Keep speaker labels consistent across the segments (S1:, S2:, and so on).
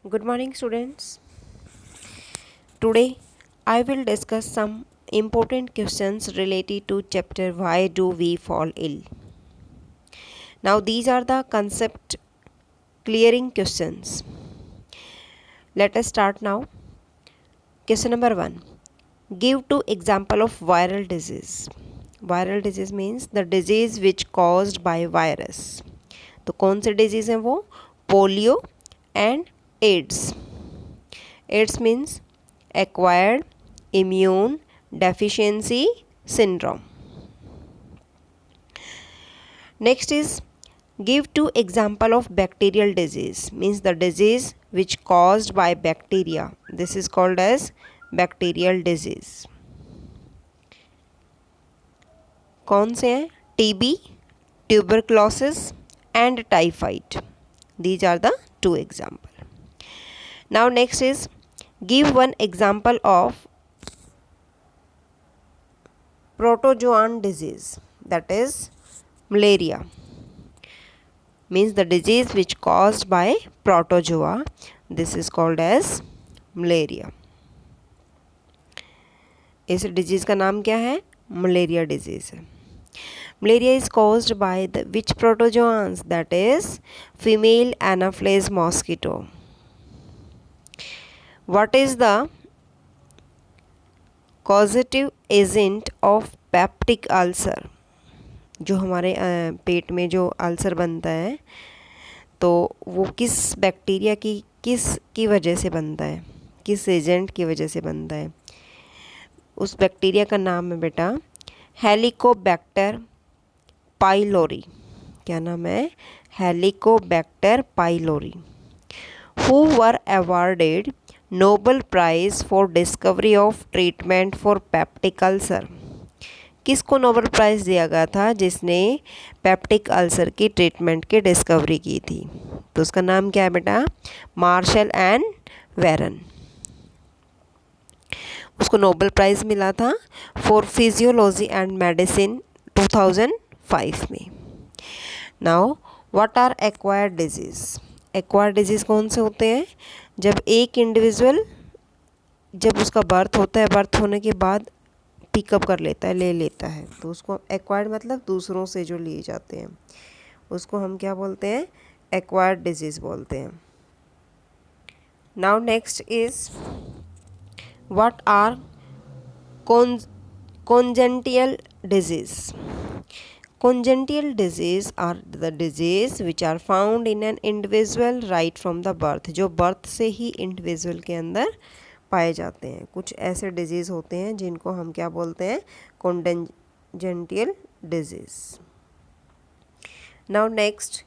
S1: Good morning, students. Today, I will discuss some important questions related to chapter Why Do We Fall Ill? Now, these are the concept clearing questions. Let us start now. Question number 1. Give two example of viral disease. Viral disease means the disease which caused by virus. तो कौन से diseases हैं वो? Polio and AIDS. AIDS means acquired immune deficiency syndrome. Next is give two example of bacterial disease, means the disease which caused by bacteria. This is called as bacterial disease. कौन से हैं? TB, tuberculosis and typhoid. These are the two example. Now next is give one example of protozoan disease, that is malaria, means the disease which caused by protozoa. This is called as malaria. इस disease का नाम क्या है? Malaria disease है. Malaria is caused by the which protozoans, that is female anopheles mosquito. What is the causative agent of peptic ulcer? जो हमारे पेट में जो अल्सर बनता है तो वो किस बैक्टीरिया की वजह से बनता है, किस एजेंट की वजह से बनता है? उस बैक्टीरिया का नाम है बेटा हेलिकोबैक्टर पाइलोरी. क्या नाम है? Helicobacter pylori. Who were awarded Nobel prize for discovery of treatment for peptic ulcer. किसको नोबेल प्राइज़ दिया गया था जिसने पेप्टिक अल्सर की ट्रीटमेंट की डिस्कवरी की थी? तो उसका नाम क्या है बेटा? Marshall and Warren. उसको नोबेल प्राइज़ मिला था फॉर फिजियोलॉजी एंड मेडिसिन 2005 में. Now what are acquired diseases? Acquired diseases कौन से होते हैं? जब एक इंडिविजुअल जब उसका बर्थ होता है, बर्थ होने के बाद पिकअप कर लेता है, ले लेता है, तो उसको एक्वायर्ड मतलब दूसरों से जो लिए जाते हैं उसको हम क्या बोलते हैं? एक्वायर्ड डिजीज़ बोलते हैं. Now next is what are congenital disease. Congenital disease are the disease which are found in an individual right from the birth. जो बर्थ से ही इंडिविजुअल के अंदर पाए जाते हैं. कुछ ऐसे डिजीज़ होते हैं जिनको हम क्या बोलते हैं? congenital disease. Now next,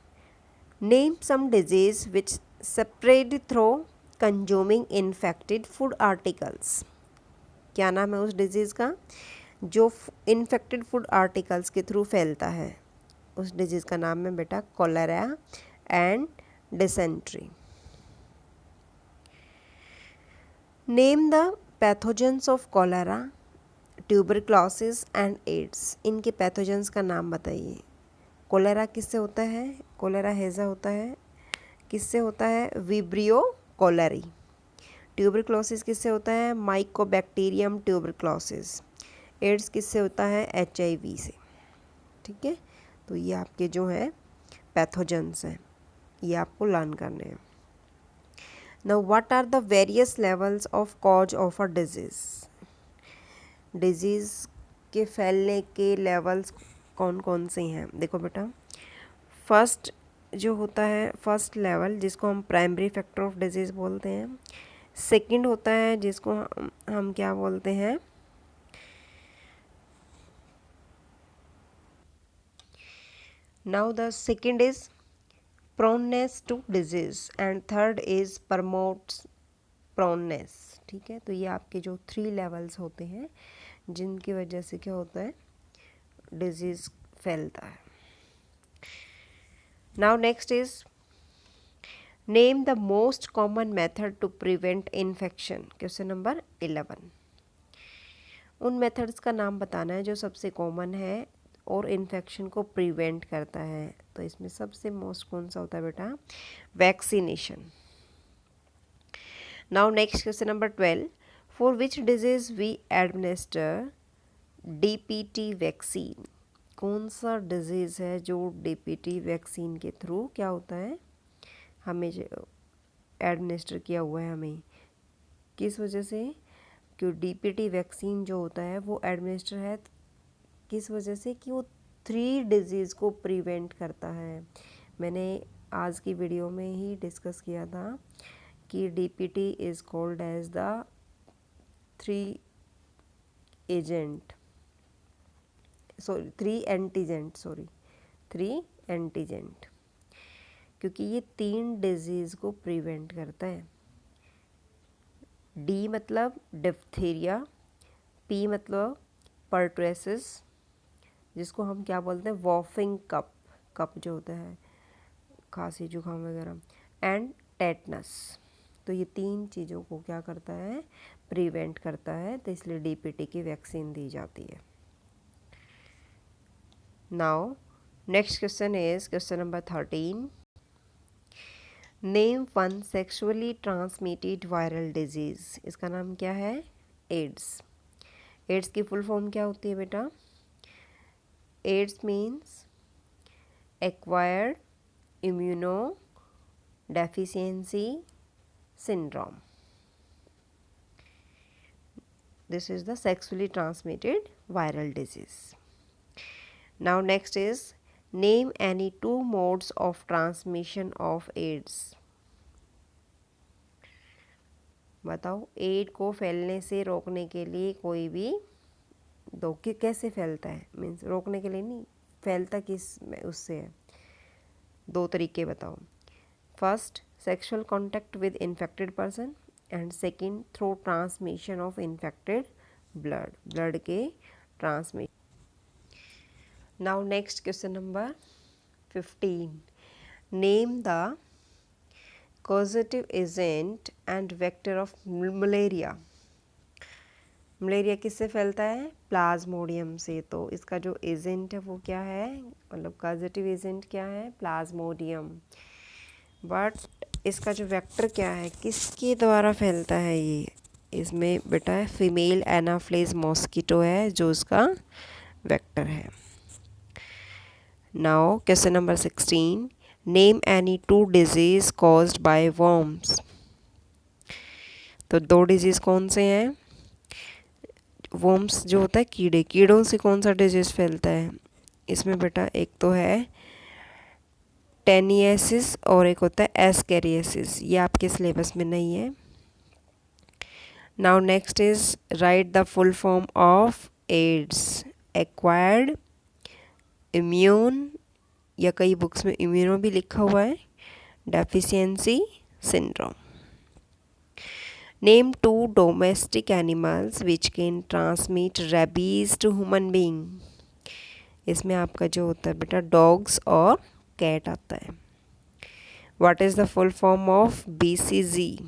S1: name some disease which spread through consuming infected food articles. क्या नाम है उस डिजीज़ का जो इन्फेक्टेड फूड आर्टिकल्स के थ्रू फैलता है? उस डिजीज़ का नाम है बेटा cholera and dysentery. Name the pathogens of cholera, tuberculosis and AIDS. इनके पैथोजेंस का नाम बताइए. कॉलेरा किससे होता है? कॉलेरा हेज़ा होता है. किससे होता है? Vibrio cholerae. ट्यूबरक्लोसिस किससे होता है? Mycobacterium tuberculosis. एड्स किससे होता है? HIV से. ठीक है, तो ये आपके जो हैं पैथोजेंस हैं, ये आपको लर्न करने हैं. Now what are the various levels of cause of a disease. Disease के फैलने के लेवल्स कौन कौन से हैं? देखो बेटा, फर्स्ट जो होता है फर्स्ट लेवल जिसको हम प्राइमरी फैक्टर ऑफ डिजीज़ बोलते हैं. सेकंड होता है जिसको हम क्या बोलते हैं? Now the second is proneness to disease and third is promotes proneness. ठीक है, तो ये आपके जो 3 लेवल्स होते हैं जिनकी वजह से क्या होता है? डिजीज़ फैलता है. Now next is name the most common method to prevent infection. Question number 11. उन मेथड्स का नाम बताना है जो सबसे कॉमन है और इन्फेक्शन को प्रिवेंट करता है. तो इसमें सबसे मोस्ट कौन सा होता है बेटा? Vaccination. Now next question number 12, for which disease we administer DPT vaccine. कौन सा डिजीज़ है जो डीपीटी वैक्सीन के थ्रू क्या होता है, हमें एडमिनिस्टर किया हुआ है हमें, किस वजह से, क्यों डीपीटी वैक्सीन जो होता है वो एडमिनिस्टर है किस वजह से, कि वो 3 डिजीज़ को प्रिवेंट करता है। मैंने आज की वीडियो में ही डिस्कस किया था कि DPT is called as the 3 agent, sorry 3 antigen, क्योंकि ये 3 डिजीज़ को प्रिवेंट करता है। डी मतलब डिप्थीरिया, पी मतलब पर्टुएसिस, जिसको हम क्या बोलते हैं वॉफिंग कप जो होता है खांसी जुकाम वगैरह, एंड टेटनस। तो ये 3 चीज़ों को क्या करता है, प्रिवेंट करता है, तो इसलिए डीपीटी की वैक्सीन दी जाती है। Now next question is question number 13, name one sexually transmitted viral disease. इसका नाम क्या है, एड्स। एड्स की फुल फॉर्म क्या होती है बेटा, AIDS means acquired immuno deficiency syndrome. This is the sexually transmitted viral disease. Now next is name any 2 modes of transmission of AIDS. बताओ एड को फैलने से रोकने के लिए कोई भी दो, कि कैसे फैलता है, मीन्स रोकने के लिए नहीं, फैलता किस में उससे है, 2 तरीके बताओ। First sexual contact with infected person, and second through transmission of infected blood के transmission. Now next question number 15, name the causative agent and vector of malaria. Malaria किससे फैलता है, प्लाज्मोडियम से। तो इसका जो एजेंट है वो क्या है, मतलब कॉजेटिव एजेंट क्या है, प्लाज्मोडियम। बट इसका जो वेक्टर क्या है, किसके द्वारा फैलता है ये, इसमें बेटा है फीमेल एनाफ्लेज मॉस्किटो है जो उसका वेक्टर है। Now question number 16, name any 2 disease caused by worms. तो 2 डिजीज़ कौन से हैं, वर्म्स जो होता है कीड़े, कीड़ों से कौन सा डिजीज़ फैलता है, इसमें बेटा एक तो है टेनियासिस और एक होता है एस्केरियासिस, ये आपके सिलेबस में नहीं है। Now next is write the full form of AIDS, acquired immune, या कई बुक्स में इम्यूनो भी लिखा हुआ है, deficiency syndrome. Name 2 domestic animals which can transmit rabies to human being. इसमें आपका जो होता है बेटा डॉग्स और कैट आता है। What is the full form of BCG,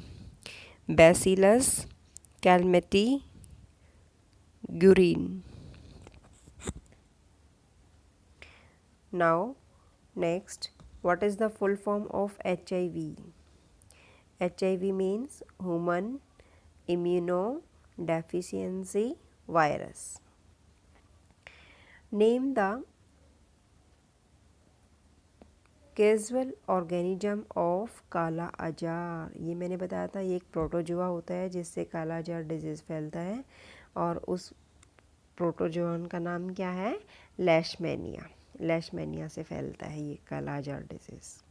S1: bacillus Calmette Guerin. Now next, what is the full form of HIV। HIV means human immunodeficiency virus. Name the casual organism of kala azar. ये मैंने बताया था, ये एक protozoa होता है जिससे काला अजार डिजीज़ फैलता है, और उस प्रोटोजुआन का नाम क्या है, लेशमेनिया। लेशमेनिया से फैलता है ये काला अजार डिजीज़।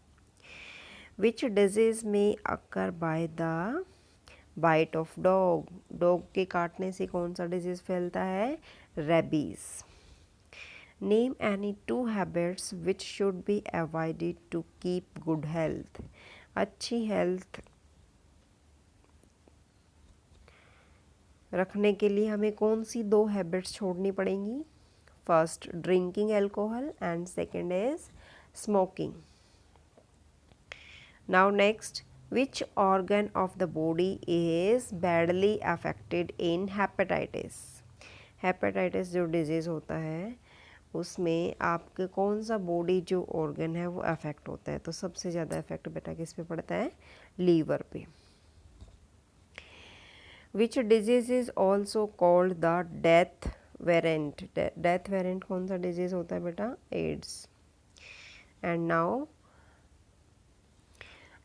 S1: विच डिजीज़ में occur by the bite of dog. Dog के काटने से कौन सा डिजीज़ फैलता है, rabies. Name any 2 habits which should be avoided to keep good health. अच्छी हेल्थ रखने के लिए हमें कौन सी 2 हैबिट्स छोड़नी पड़ेंगी। First drinking alcohol and second is smoking. Now next, which organ of the body is badly affected in hepatitis। Hepatitis जो disease होता है उसमें आपके कौन सा बॉडी जो ऑर्गन है वो अफेक्ट होता है। तो सबसे ज़्यादा इफेक्ट बेटा किस पे पड़ता है, लीवर पे। Which disease is also called the death variant. Death variant कौन सा डिजीज होता है बेटा? AIDS. And now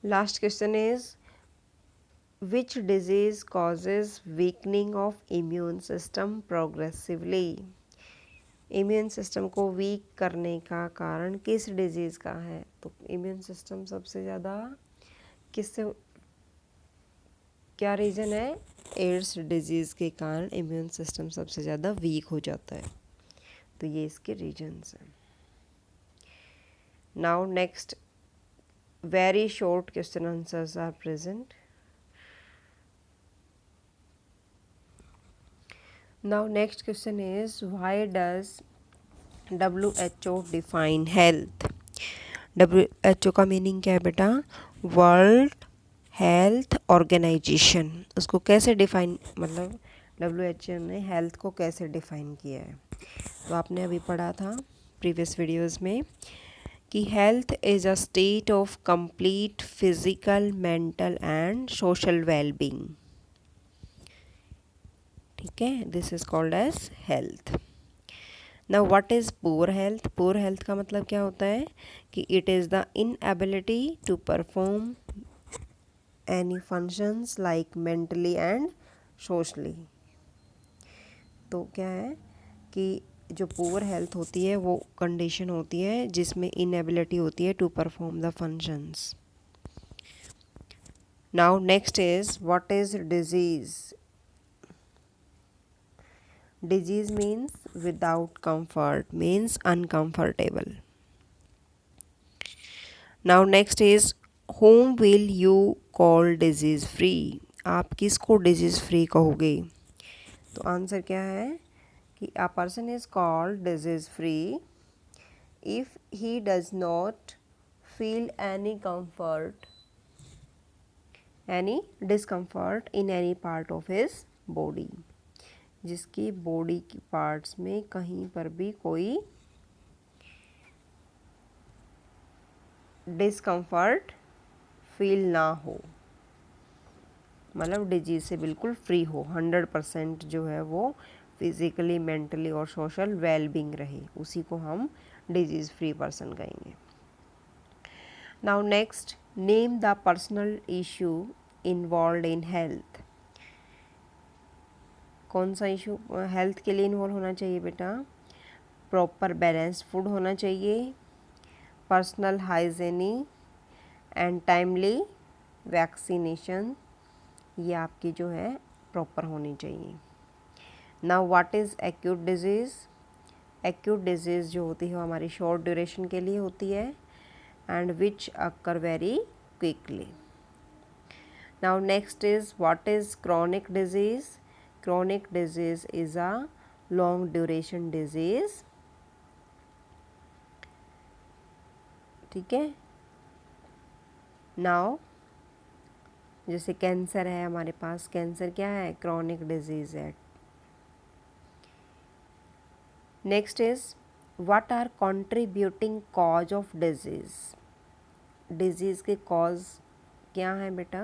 S1: last question is which disease causes weakening of immune system progressively. Immune system को वीक करने का कारण किस डिजीज़ का है? तो इम्यून सिस्टम सबसे ज़्यादा किससे, क्या रीज़न है? एड्स डिजीज़ के कारण इम्यून सिस्टम सबसे ज़्यादा वीक हो जाता है। तो ये इसके रीजन्स हैं। Now next very short question answers are present. Now next question is why does WHO define health. WHO का मीनिंग क्या है बेटा? World health organization. उसको कैसे डिफाइन, मतलब WHO ने हेल्थ को कैसे डिफाइन किया है? तो आपने अभी पढ़ा था प्रीवियस वीडियोस में कि health is a state of complete physical, mental and social wellbeing. ठीक है, this is called as health. Now what is poor health? Poor health का मतलब क्या होता है कि it is the inability to perform any functions like mentally and socially. तो क्या है कि जो पुअर हेल्थ होती है वो कंडीशन होती है जिसमें इनएबिलिटी होती है to perform the functions. Now next is what is disease? Disease means without comfort, means uncomfortable. Now next is whom will you call disease free? आप किसको डिजीज फ्री कहोगे? तो आंसर क्या है कि a person is called disease free if he does not feel any discomfort in any part of his body। जिसकी body की parts में कहीं पर भी कोई डिस्कम्फर्ट फील ना हो, मतलब डिजीज से बिल्कुल फ्री हो, 100% जो है वो फिजिकली, मेंटली और सोशल वेलबींग रहे, उसी को हम डिजीज फ्री पर्सन कहेंगे। Now next name the personal issue involve in health. कौन सा इशू हेल्थ के लिए इन्वॉल्व होना चाहिए बेटा? प्रॉपर बैलेंस्ड फूड होना चाहिए, पर्सनल हाइजीनी एंड टाइमली वैक्सीनेशन, ये आपकी जो है प्रॉपर होनी चाहिए। Now what is acute disease? Acute disease जो होती है वो हमारी शॉर्ट ड्यूरेशन के लिए होती है and which occur very quickly. Now next is what is chronic disease? Chronic disease is a long duration disease. ठीक है, नाउ जैसे कैंसर है हमारे पास, कैंसर क्या है? क्रॉनिक डिजीज़ है। Next is what are contributing cause of disease? Disease के cause क्या हैं बेटा?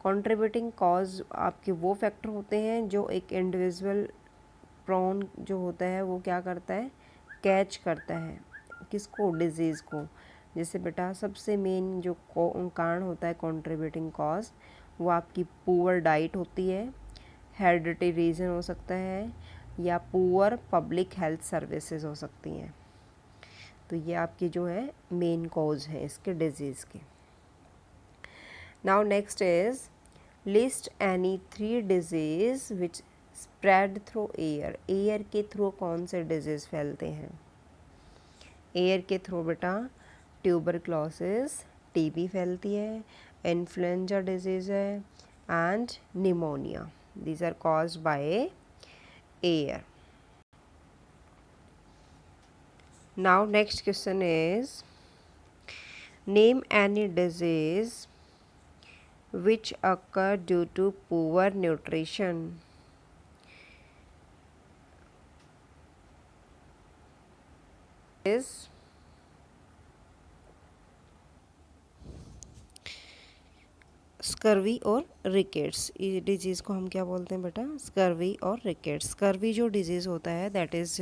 S1: कंट्रीब्यूटिंग कॉज आपके वो फैक्टर होते हैं जो एक इंडिविजुअल प्रोन जो होता है वो क्या करता है? कैच करता है किसको? डिजीज़ को। जैसे बेटा सबसे मेन जो कारण होता है कंट्रीब्यूटिंग कॉज, वो आपकी पुअर डाइट होती है, हेरिडिटी रीजन हो सकता है, या पुअर पब्लिक हेल्थ सर्विसेज हो सकती हैं। तो ये आपकी जो है मेन कॉज है इसके डिजीज़ के। Now next is list any 3 disease which spread through air. Air के थ्रू कौन से डिजीज़ फैलते हैं? एयर के थ्रू बेटा ट्यूबरक्लोसिस, टीबी फैलती है, इन्फ्लुएंजा डिजीज़ है and pneumonia. These are caused by air. Now next question is name any disease which occur due to poor nutrition. Is scurvy और रिकेट्स, ये डिजीज़ को हम क्या बोलते हैं बेटा? स्कर्वी और रिकेट्स। स्कर्वी जो डिजीज़ होता है that is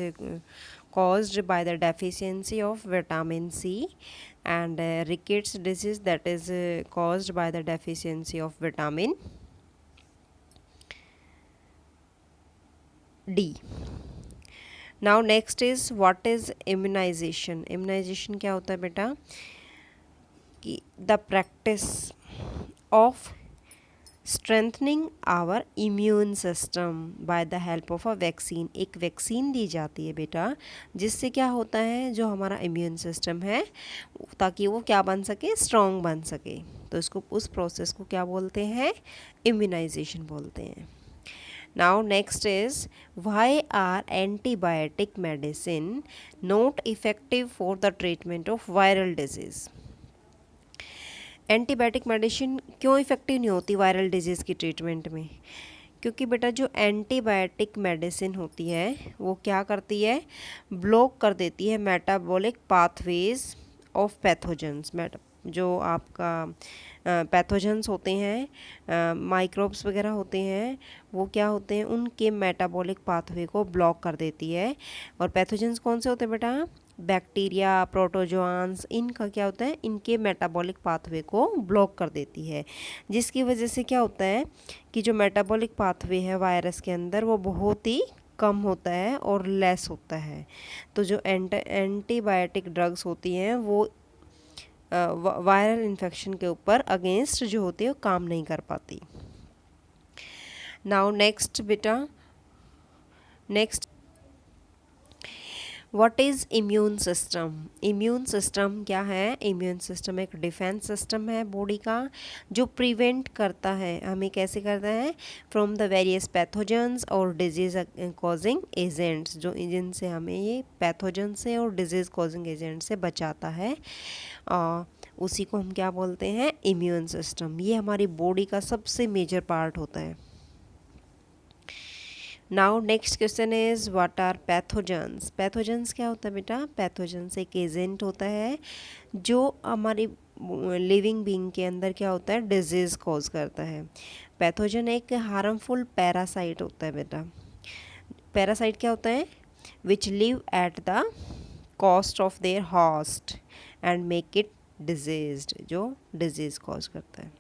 S1: caused by the deficiency of vitamin C, and rickets disease that is caused by the deficiency of vitamin D. Now next is what is immunization? immunization क्या होता है बेटा? कि the practice of strengthening our immune system by the help of a vaccine. एक vaccine दी जाती है बेटा, जिससे क्या होता है, जो हमारा इम्यून सिस्टम है ताकि वो क्या बन सके, स्ट्रॉन्ग बन सके। तो इसको, उस प्रोसेस को क्या बोलते हैं? इम्यूनाइजेशन बोलते हैं। Now next is why are antibiotic medicine not effective for the treatment of viral disease. Antibiotic medicine क्यों इफ़ेक्टिव नहीं होती वायरल डिजीज़ की ट्रीटमेंट में? क्योंकि बेटा जो एंटीबायोटिक मेडिसिन होती है वो क्या करती है, ब्लॉक कर देती है मेटाबॉलिक पाथवेज ऑफ पैथोजेंस। जो आपका पैथोजेंस होते हैं, माइक्रोब्स वगैरह होते हैं, वो क्या होते हैं, उनके मेटाबॉलिक पाथवे को ब्लॉक कर देती है। और पैथोजेंस कौन से होते हैं बेटा? बैक्टीरिया, प्रोटोजोआंस, इनका क्या होता है, इनके मेटाबॉलिक पाथवे को ब्लॉक कर देती है, जिसकी वजह से क्या होता है कि जो मेटाबॉलिक पाथवे है वायरस के अंदर वो बहुत ही कम होता है और लेस होता है। तो जो एंटीबायोटिक ड्रग्स होती हैं वो वायरल इन्फेक्शन के ऊपर अगेंस्ट जो होती है वो काम नहीं कर पाती। नाउ नेक्स्ट बेटा, next what is immune system? Immune system क्या है? इम्यून सिस्टम एक डिफेंस सिस्टम है बॉडी का, जो प्रिवेंट करता है, हमें कैसे करता है, फ्रॉम द वेरियस पैथोजेंस और डिजीज कॉजिंग एजेंट्स, जो जिनसे हमें ये पैथोजन से और डिजीज़ कॉजिंग एजेंट से बचाता है। उसी को हम क्या बोलते हैं? Immune system. ये हमारी बॉडी का सबसे मेजर पार्ट होता है। Now next question is what are pathogens? Pathogens क्या होता है बेटा? पैथोजेंस एक एजेंट होता है जो हमारी लिविंग बीइंग के अंदर क्या होता है, डिजीज़ कॉज करता है। पैथोजन एक हार्मफुल पैरासाइट होता है बेटा। पैरासाइट क्या होता है? Which live at the cost of their host and make it diseased, जो डिजीज़ कॉज करता है।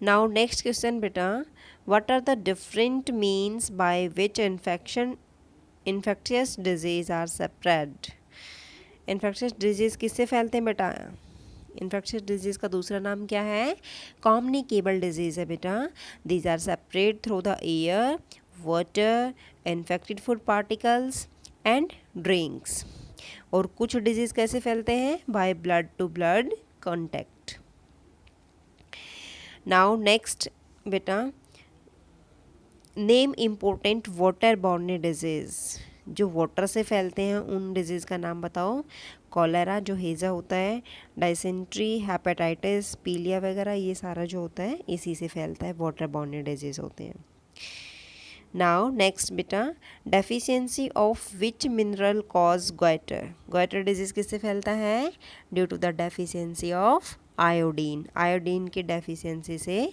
S1: Now next question बेटा, what are the different means by which infectious disease are spread? infectious disease किससे फैलते हैं बेटा? infectious disease का दूसरा नाम क्या है? communicable disease है बेटा। These are spread through the air, water, infected food particles and drinks। और कुछ डिजीज़ कैसे फैलते हैं? by blood to blood contact। Now next बेटा, name important water borne diseases, जो वाटर से फैलते हैं उन डिजीज़ का नाम बताओ। कॉलेरा जो हेज़ा होता है, डाइसेंट्री, हेपेटाइटिस, पीलिया वगैरह, ये सारा जो होता है इसी से फैलता है, वाटर बॉर्न डिजीज़ होते हैं। नाउ नेक्स्ट बेटा, deficiency of which mineral cause goiter? Goiter disease किससे फैलता है? Due to the deficiency of iodine. Iodine की डेफिशिएंसी से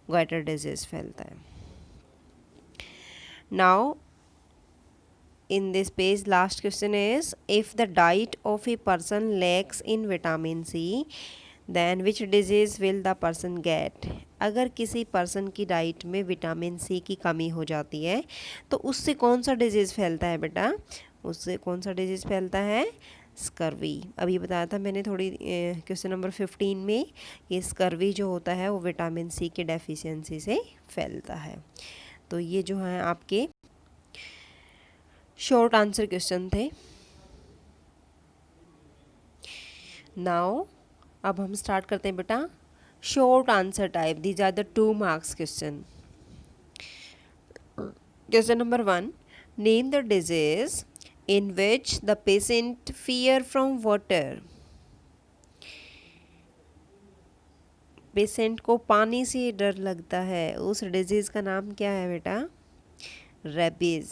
S1: गोइटर डिजीज़ फैलता है। Now in this page last question is, if the diet of a person lacks in vitamin C then which disease will the person get? अगर किसी person की diet में vitamin C की कमी हो जाती है तो उससे कौन सा डिजीज़ फैलता है बेटा? उससे कौन सा डिजीज़ फैलता है? स्कर्वी। अभी बताया था मैंने थोड़ी क्वेश्चन नंबर 15 में, ये स्कर्वी जो होता है वो विटामिन सी की डेफिशिएंसी से फैलता है। तो ये जो है आपके शॉर्ट आंसर क्वेश्चन थे। नाउ अब हम स्टार्ट करते हैं बेटा short answer type. These are the 2 marks question. Question number 1, name the disease in which the patient fear from water। Patient को पानी से डर लगता है, उस डिजीज़ का नाम क्या है बेटा? रेबीज।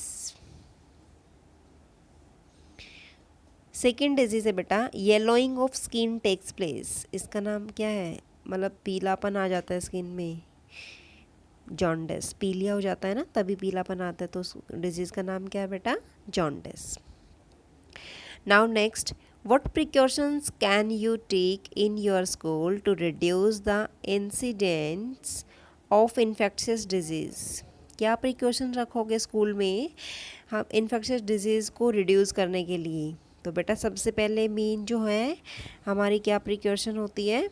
S1: सेकेंड डिजीज़ है बेटा yellowing of skin takes place, इसका नाम क्या है? मतलब पीलापन आ जाता है स्किन में, जॉन्डिस, पीलिया हो जाता है ना, तभी पीलापन आता है, तो उस डिजीज़ का नाम क्या है बेटा? Jaundice. Now next, what precautions can you take in your school to reduce the incidence of infectious disease? क्या प्रिकॉशन रखोगे स्कूल में हम इन्फेक्शियस डिजीज़ को रिड्यूस करने के लिए? तो बेटा सबसे पहले मेन जो है हमारी क्या प्रिकॉशन होती है,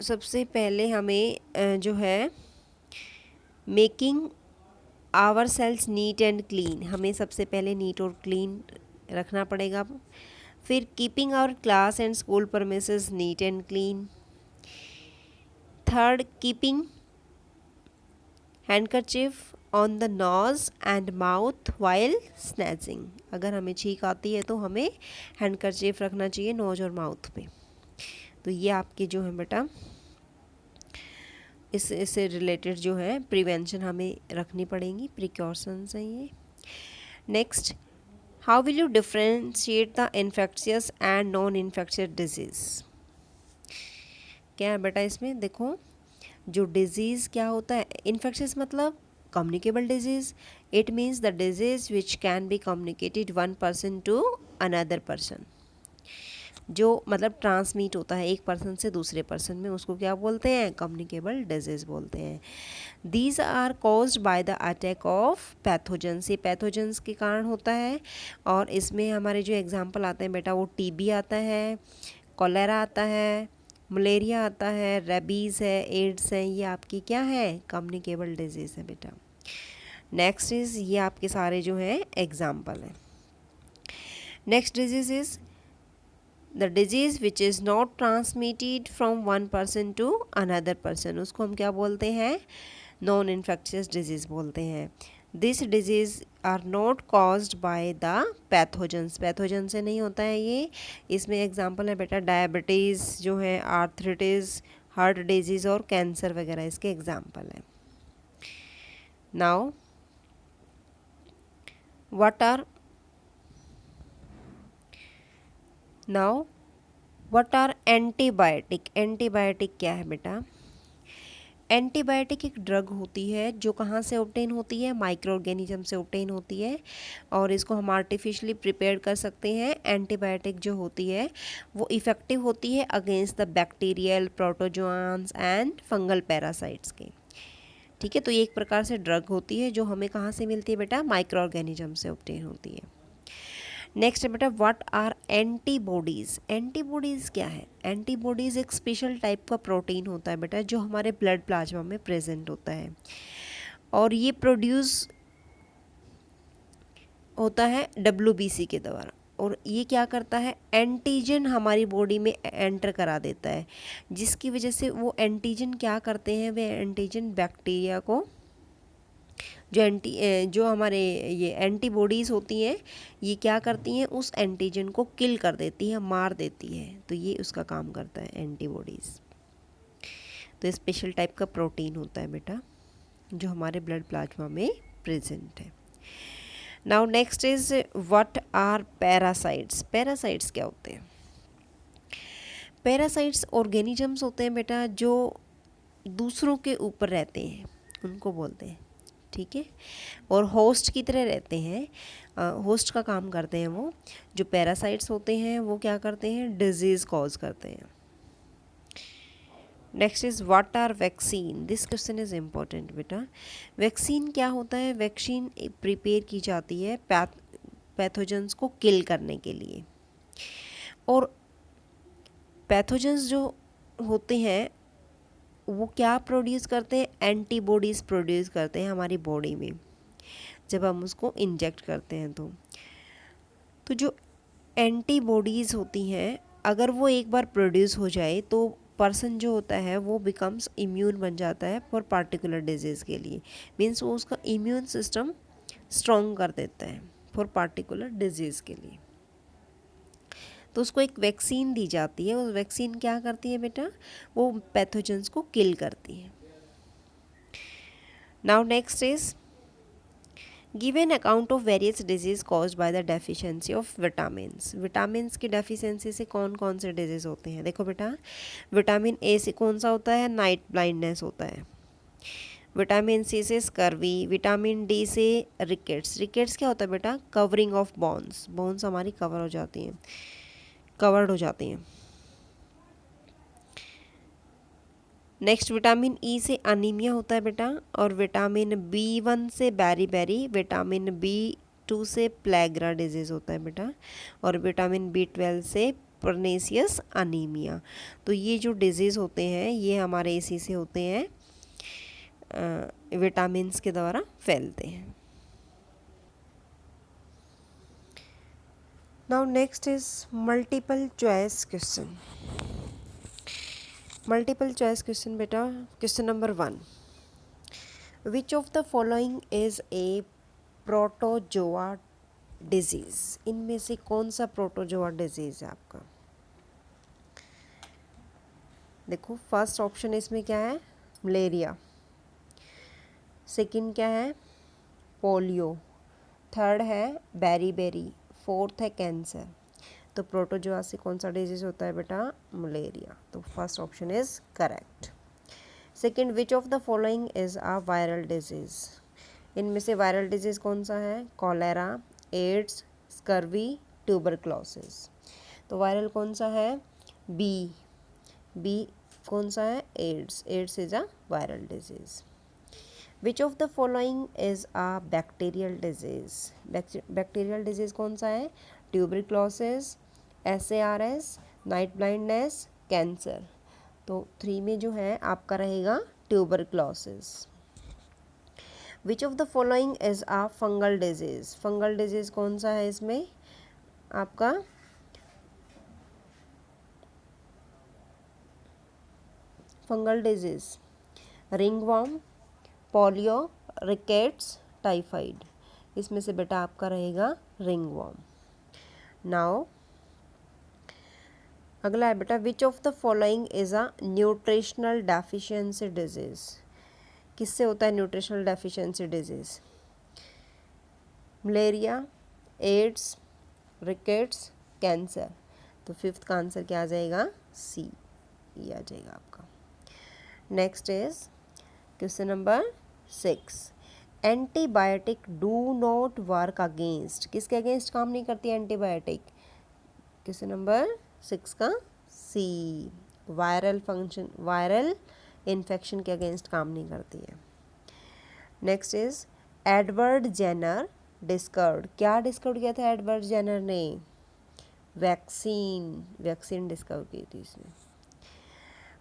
S1: सबसे पहले हमें जो है making ourselves neat and clean, हमें सबसे पहले नीट और क्लीन रखना पड़ेगा। फिर keeping our class and school premises neat and clean. Third, keeping handkerchief on the nose and mouth while sneezing, अगर हमें छींक आती है तो हमें हैंडकरचिफ रखना चाहिए नोज और माउथ पे। तो ये आपके जो है बेटा इससे रिलेटेड जो है प्रिवेंशन हमें रखनी पड़ेंगी, प्रिकॉशंस हैं ये। Next, how will you differentiate the infectious and non infectious disease? क्या है बेटा इसमें देखो, जो डिजीज़ क्या होता है, इन्फेक्शियस मतलब communicable disease, it means the disease which can be communicated one person to another person, जो मतलब ट्रांसमिट होता है एक पर्सन से दूसरे पर्सन में, उसको क्या बोलते हैं? कम्युनिकेबल डिजीज़ बोलते हैं। These are caused by the attack of pathogens, ये पैथोजेंस के कारण होता है। और इसमें हमारे जो एग्जांपल आते हैं बेटा, वो टीबी आता है, कॉलेरा आता है, मलेरिया आता है, रेबीज़ है, एड्स है, ये आपकी क्या है? कम्युनिकेबल डिजीज़ है बेटा। नेक्स्ट इज़, ये आपके सारे जो हैं एग्जाम्पल हैं। Next disease is the disease which is not transmitted from one person to another person, उसको हम क्या बोलते हैं? नॉन इन्फेक्शियस डिजीज़ बोलते हैं। This disease are not caused by the pathogens, pathogen से नहीं होता है ये। इसमें एग्जांपल है बेटा डायबिटीज़ जो है, आर्थराइटिस, हार्ट डिजीज़ और कैंसर वगैरह इसके एग्जांपल हैं। Now what are antibiotic? Antibiotic क्या है बेटा? एंटीबायोटिक एक ड्रग होती है जो कहाँ से ऑब्टेन होती है? माइक्रो ऑर्गेनिज्म से ऑब्टेन होती है, और इसको हम आर्टिफिशियली प्रिपेयर कर सकते हैं। एंटीबायोटिक जो होती है वो इफ़ेक्टिव होती है against the bacterial, protozoans and fungal parasites के। ठीक है, तो ये एक प्रकार से ड्रग होती है जो हमें कहाँ से मिलती है बेटा? माइक्रो ऑर्गेनिज्म से ऑब्टेन होती है। नेक्स्ट है बेटा, व्हाट आर एंटीबॉडीज़? एंटीबॉडीज़ क्या है? एंटीबॉडीज़ एक स्पेशल टाइप का प्रोटीन होता है बेटा जो हमारे ब्लड प्लाज्मा में प्रेजेंट होता है, और ये प्रोड्यूस होता है WBC के द्वारा। और ये क्या करता है? एंटीजन हमारी बॉडी में एंटर करा देता है, जिसकी वजह से वो एंटीजन क्या करते हैं, वे एंटीजन बैक्टीरिया को जो हमारे ये एंटीबॉडीज़ होती हैं, ये क्या करती हैं? उस एंटीजन को किल कर देती हैं, मार देती है। तो ये उसका काम करता है एंटीबॉडीज़। तो स्पेशल टाइप का प्रोटीन होता है बेटा जो हमारे ब्लड प्लाज्मा में प्रेजेंट है। Now next is what are parasites? Parasites क्या होते हैं? पैरासाइट्स ऑर्गेनिजम्स होते हैं बेटा जो दूसरों के ऊपर रहते हैं, उनको बोलते हैं। ठीक है, और होस्ट की तरह रहते हैं, होस्ट का काम करते हैं वो। जो पैरासाइट्स होते हैं वो क्या करते हैं? डिजीज़ कॉज करते हैं। Next is what are vaccine? This question is important बेटा। वैक्सीन क्या होता है? वैक्सीन प्रिपेयर की जाती है पैथोजेंस को किल करने के लिए, और पैथोजेंस जो होते हैं वो क्या प्रोड्यूस करते हैं? एंटीबॉडीज़ प्रोड्यूस करते हैं हमारी बॉडी में जब हम उसको इंजेक्ट करते हैं। तो जो एंटीबॉडीज़ होती हैं, अगर वो एक बार प्रोड्यूस हो जाए तो पर्सन जो होता है वो बिकम्स इम्यून बन जाता है फॉर पार्टिकुलर डिजीज़ के लिए। मीन्स वो उसका इम्यून सिस्टम स्ट्रॉन्ग कर देता है फॉर पार्टिकुलर डिजीज़ के लिए। तो उसको एक वैक्सीन दी जाती है। उस वैक्सीन क्या करती है बेटा? वो पैथोजेंस को किल करती है। Now next is give an account of various disease caused by the deficiency of vitamins. Vitamins की डेफिशिएंसी से कौन कौन से डिजीज होते हैं? देखो बेटा, विटामिन ए से कौन सा होता है? नाइट ब्लाइंडनेस होता है। विटामिन सी से स्कर्वी, विटामिन डी से रिकेट्स। रिकेट्स क्या होता है बेटा? कवरिंग ऑफ बोन्स, बोन्स हमारी कवर हो जाती हैं, कवर्ड हो जाती हैं। नेक्स्ट विटामिन ई से अनीमिया होता है बेटा, और विटामिन बी1 से बैरी, विटामिन बी2 से प्लेग्रा डिजीज़ होता है बेटा, और विटामिन बी12 से परनेसियस अनीमिया। तो ये जो डिजीज़ होते हैं ये हमारे इसी से होते हैं, विटामिन्स के द्वारा फैलते हैं। Now next is multiple choice question. Multiple choice question बेटा, question number 1, which of the following is a protozoa disease? इनमें से कौन सा प्रोटोजोआ डिजीज है आपका? देखो, फर्स्ट ऑप्शन इसमें क्या है? मलेरिया। सेकंड क्या है? पोलियो। थर्ड है बेरी, फोर्थ है कैंसर। तो प्रोटोजोआ से कौन सा डिजीज होता है बेटा? मलेरिया। तो first option is correct. Second, which of the following is a viral disease? इनमें से वायरल डिजीज कौन सा है? Cholera, AIDS, scurvy, tuberculosis. तो वायरल कौन सा है? बी कौन सा है? AIDS. AIDS is a viral disease. Which of the following is a bacterial disease? Bacterial disease कौन सा है? Tuberculosis, SARS, night blindness, cancer. तो 3 में जो है आपका रहेगा tuberculosis. Which of the following is a fungal disease? Fungal disease कौन सा है इसमें आपका? Fungal disease ringworm, polio, rickets, typhoid. इसमें से बेटा आपका रहेगा रिंगवॉर्म। नाउ अगला है बेटा, which of the following is a nutritional deficiency disease? किससे होता है nutritional deficiency disease? Malaria, AIDS, rickets, cancer. तो फिफ्थ का आंसर क्या आ जाएगा? सी, ये आ जाएगा आपका। Next is question number 6, antibiotic do not work against? किसके अगेंस्ट काम नहीं करती है एंटीबायोटिक? क्वेश्चन नंबर 6 का सी, वायरल इन्फेक्शन के अगेंस्ट काम नहीं करती है। Next is Edward Jenner discovered. क्या डिस्कवर किया था एडवर्ड जेनर ने? वैक्सीन डिस्कवर की थी इसने।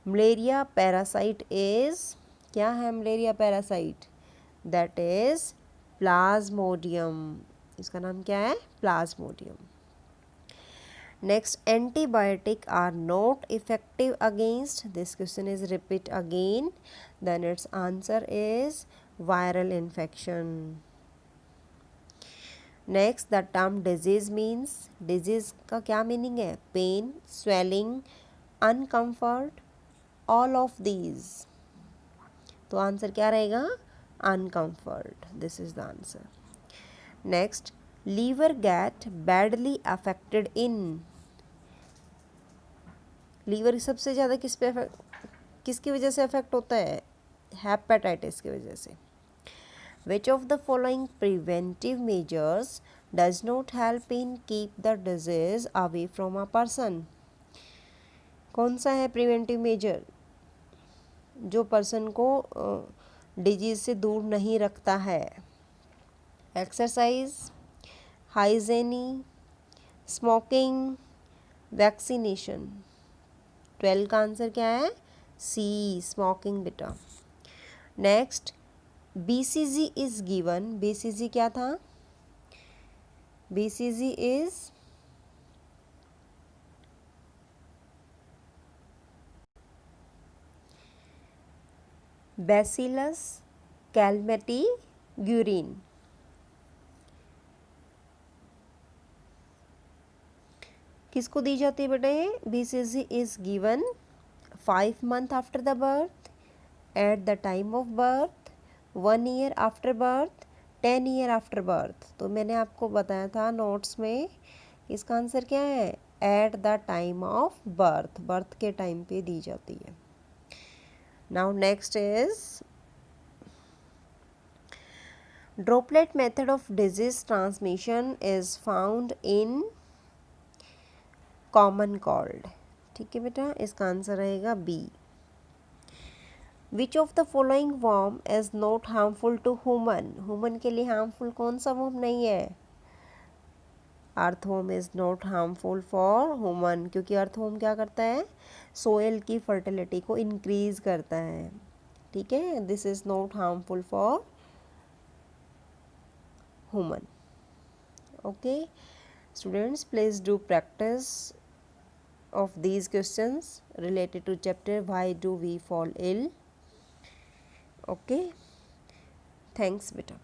S1: मलेरिया पैरासाइट इज, क्या है malaria parasite? That is Plasmodium. इसका नाम क्या है? Plasmodium. Next, antibiotic are not effective against, this question is repeat again, then its answer is viral infection. Next, the term disease means, disease का क्या meaning है? pain, swelling, uncomfort, all of these. तो answer क्या रहेगा? uncomfort, this is the answer. Next, liver get badly affected in, liver सबसे ज़्यादा किसकी वजह से अफेक्ट होता है? हेपेटाइटिस की वजह से। विच of the following preventive measures does not help in keep the disease away from a person? कौन सा है प्रिवेंटिव मेजर जो पर्सन को डिजीज से दूर नहीं रखता है? Exercise, हाइजीनी, smoking, vaccination. 12 का आंसर क्या है? सी, स्मोकिंग बेटा। Next, BCG is given. BCG क्या था? BCG is bacillus Calmette-Guérin. किसको दी जाती है बेटा ये? BCG is given 5 months after the birth, eight the time of birth, 1 year after birth, 10 year after birth. तो मैंने आपको बताया था नोट्स में, इसका आंसर क्या है, at the time of birth, birth के टाइम पे दी जाती है। Now next is droplet method of disease transmission is found in common cold. ठीक है बेटा, इसका आंसर रहेगा B. Which of the following worm is not harmful to human, human के लिए हार्मफुल कौन सा वर्म नहीं है, earthworm is not harmful for human, क्योंकि अर्थवर्म क्या करता है, सोयल की फर्टिलिटी को इंक्रीज करता है। ठीक है, this is not harmful for human. Okay students, please do practice of these questions related to chapter why do we fall ill. Okay, thanks beta.